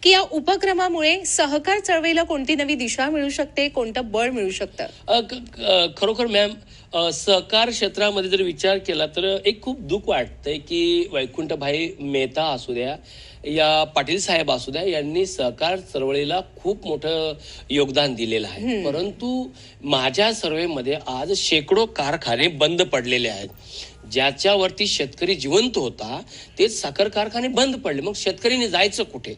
की या उपक्रमामुळे सहकार चळवळीला कोणती नवी दिशा मिळू शकते, कोणतं बळ मिळू शकतं? खरोखर मॅम, सहकार क्षेत्रामध्ये जर विचार केला तर एक खूप दुःख वाटतंय की वैकुंठभाई मेहता असू द्या या पाटील साहेब असू द्या, यांनी सहकार चळवळीला खूप मोठं योगदान दिलेलं आहे. परंतु माझ्या सर्वेमध्ये आज शेकडो कारखाने बंद पडलेले आहेत. ज्याच्यावरती शेतकरी जिवंत होता तेच साखर कारखाने बंद पडले. मग शेतकरीने जायचं कुठे?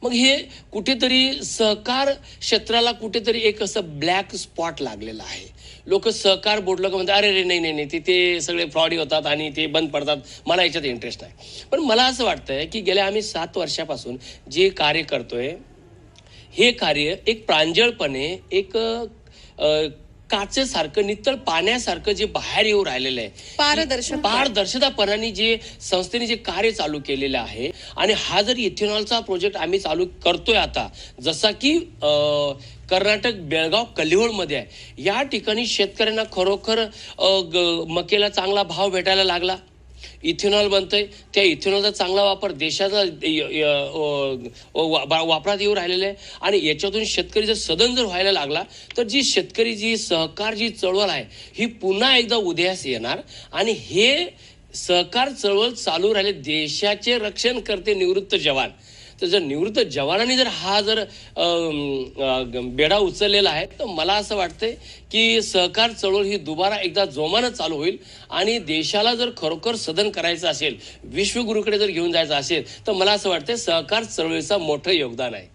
मग हे कुठेतरी सहकार क्षेत्राला कुठेतरी एक असं ब्लॅक स्पॉट लागलेला आहे. लोक सहकार बोललं का म्हणतात, अरे रे नाही नाही नाही, तिथे सगळे फ्रॉडी होतात आणि ते बंद पडतात, मला याच्यात इंटरेस्ट नाही. पण मला असं वाटतंय की गेल्या आम्ही 7 वर्षापासून जे कार्य करतोय, हे कार्य एक प्रांजळपणे एक काचेसारखं नितळ पाण्यासारखं जे बाहेर येऊ राहिलेलं आहे, पारदर्शकपणाने जे संस्थेने जे कार्य चालू केलेलं आहे. आणि हा जर इथेनॉलचा प्रोजेक्ट आम्ही चालू करतोय आता, जसा की कर्नाटक बेळगाव कलिहोळमध्ये आहे, या ठिकाणी शेतकऱ्यांना खरोखर मकेला चांगला भाव भेटायला लागला. इथेनॉल बनतंय, त्या इथेनॉलचा चांगला वापर देशाचा वापरात येऊ राहिलेला आहे. आणि याच्यातून शेतकरी जर सदन जर व्हायला लागला तर जी शेतकरी जी सहकार जी चळवळ आहे ही पुन्हा एकदा उदयास येणार. आणि हे सहकार चळवळ चालू राहिले, देशाचे रक्षण करते निवृत्त जवान. तर जर निवृत्त जवानांनी जर हा जर बेडा उचललेला आहे, तर मला असं वाटतंय की सहकार चळवळ ही दुबारा एकदा जोमानं चालू होईल. आणि देशाला जर खरोखर सदन करायचं असेल, विश्वगुरूकडे जर घेऊन जायचं असेल, तर मला असं वाटतंय सहकार चळवळीचं मोठं योगदान आहे.